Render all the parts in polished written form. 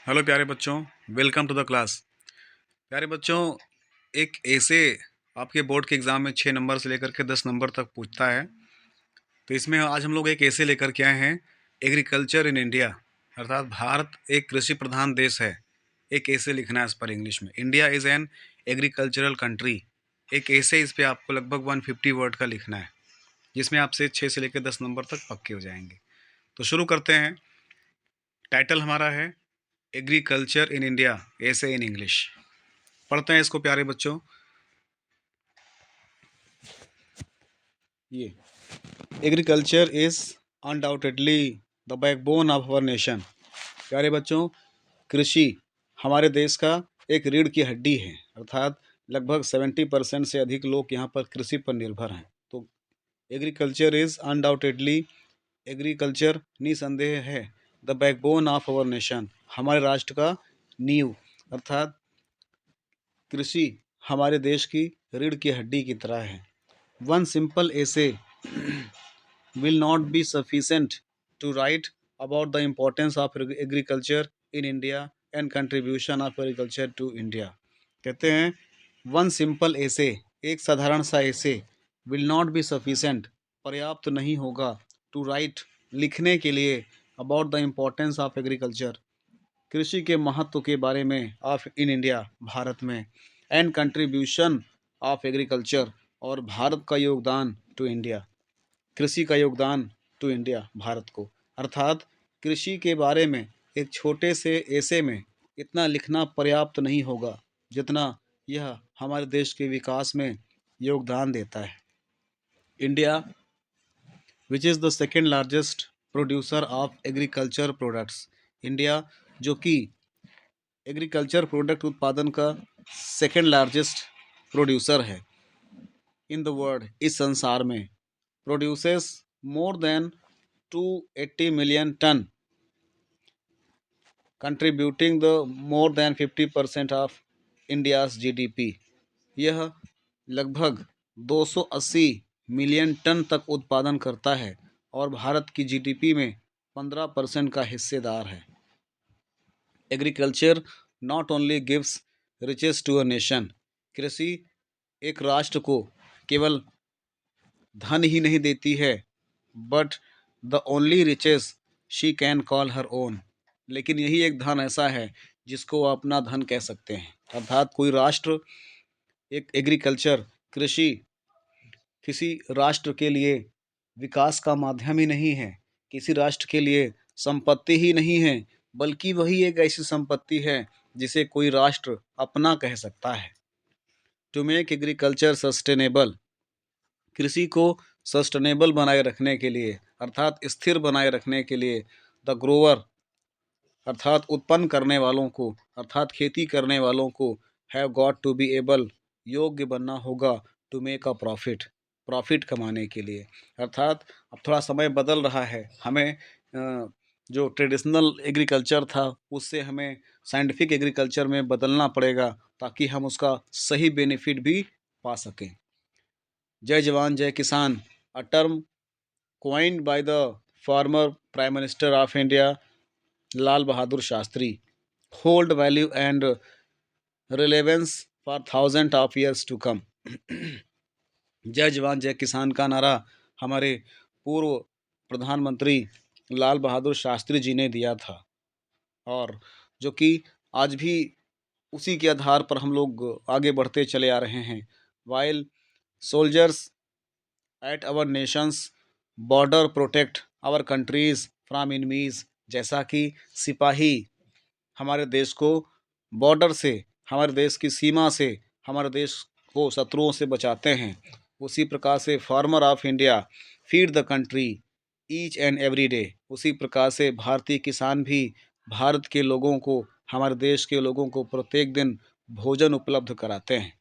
Hello प्यारे बच्चों, welcome to the class. प्यारे बच्चों, एक ऐसे आपके बोर्ड के एग्ज़ाम में 6 नंबर से लेकर के 10 नंबर तक पूछता है। तो इसमें आज हम लोग एक ऐसे लेकर के आए हैं, एग्रीकल्चर इन इंडिया, अर्थात भारत एक कृषि प्रधान देश है। एक ऐसे लिखना है इस पर इंग्लिश में, India is an agricultural country. एक ऐसे इस पर आपको लगभग 150 वर्ड का लिखना है, जिसमें आपसे 6 से लेकर 10 नंबर तक पक्के हो जाएंगे। तो शुरू करते हैं। टाइटल हमारा है एग्रीकल्चर इन इंडिया, ऐसे इन इंग्लिश। पढ़ते हैं इसको प्यारे बच्चों। ये agriculture is undoubtedly the backbone of our nation. प्यारे बच्चों, कृषि हमारे देश का एक रीढ़ की हड्डी है, अर्थात लगभग 70% से अधिक लोग यहाँ पर कृषि पर निर्भर हैं। तो एग्रीकल्चर इज अनडाउटेडली, एग्रीकल्चर निसंदेह है the backbone of our nation, हमारे राष्ट्र का नींव, अर्थात कृषि हमारे देश की रीढ़ की हड्डी की तरह है। वन सिंपल ऐसे will not be sufficient to write about the importance of agriculture in India and contribution of agriculture to India। कहते हैं वन सिंपल ऐसे, एक साधारण सा ऐसे, विल नॉट बी सफिशेंट, पर्याप्त नहीं होगा, टू राइट, लिखने के लिए, about the importance of agriculture, कृषि के महत्व के बारे में, ऑफ इन इंडिया, भारत में, एंड कंट्रीब्यूशन ऑफ एग्रीकल्चर, और भारत का योगदान टू इंडिया, कृषि का योगदान टू इंडिया, भारत को। अर्थात कृषि के बारे में एक छोटे से ऐसे में इतना लिखना पर्याप्त नहीं होगा जितना यह हमारे देश के विकास में योगदान देता है। India which is the second largest producer of agriculture products, India जो कि एग्रीकल्चर प्रोडक्ट उत्पादन का सेकेंड लार्जेस्ट प्रोड्यूसर है इन द वर्ल्ड, इस संसार में, produces more than 280 million tonne, contributing the more than 50% of India's GDP. यह लगभग 280 मिलियन टन तक उत्पादन करता है और भारत की जीडीपी में 15% का हिस्सेदार है। Agriculture not only gives riches to a nation, कृषि एक राष्ट्र को केवल धन ही नहीं देती है, but the only riches she can call her own, लेकिन यही एक धन ऐसा है जिसको वो अपना धन कह सकते हैं। अर्थात कोई राष्ट्र, एक एग्रीकल्चर, कृषि किसी राष्ट्र के लिए विकास का माध्यम ही नहीं है, किसी राष्ट्र के लिए संपत्ति ही नहीं है, बल्कि वही एक ऐसी संपत्ति है जिसे कोई राष्ट्र अपना कह सकता है। टू मेक एग्रीकल्चर सस्टेनेबल, कृषि को सस्टेनेबल बनाए रखने के लिए, अर्थात स्थिर बनाए रखने के लिए, द ग्रोवर, अर्थात उत्पन्न करने वालों को, अर्थात खेती करने वालों को, have got to be able, योग्य बनना होगा, to make a profit, profit कमाने के लिए। अर्थात अब थोड़ा समय बदल रहा है, हमें जो ट्रेडिशनल एग्रीकल्चर था उससे हमें साइंटिफिक एग्रीकल्चर में बदलना पड़ेगा ताकि हम उसका सही बेनिफिट भी पा सकें। जय जवान जय किसान, a term coined by the former Prime Minister of India, Lal Bahadur Shastri, hold value and relevance for thousands of years to come। जय जवान जय किसान का नारा हमारे पूर्व प्रधानमंत्री लाल बहादुर शास्त्री जी ने दिया था, और जो कि आज भी उसी के आधार पर हम लोग आगे बढ़ते चले आ रहे हैं। While soldiers at our nations border protect our countries from enemies, जैसा कि सिपाही हमारे देश को बॉर्डर से, हमारे देश की सीमा से, हमारे देश को शत्रुओं से बचाते हैं, उसी प्रकार से farmer of India feed the country each and every day, उसी प्रकार से भारतीय किसान भी भारत के लोगों को, हमारे देश के लोगों को प्रत्येक दिन भोजन उपलब्ध कराते हैं।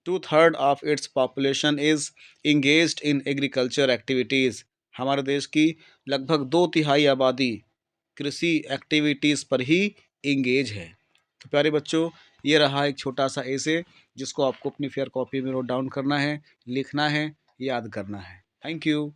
2/3 of its population is engaged in agriculture activities, हमारे देश की लगभग 2/3 आबादी कृषि एक्टिविटीज़ पर ही इंगेज है। तो प्यारे बच्चों, ये रहा एक छोटा सा ऐसे जिसको आपको अपनी फेयर कॉपी में नोट डाउन करना है, लिखना है, याद करना है। Thank you.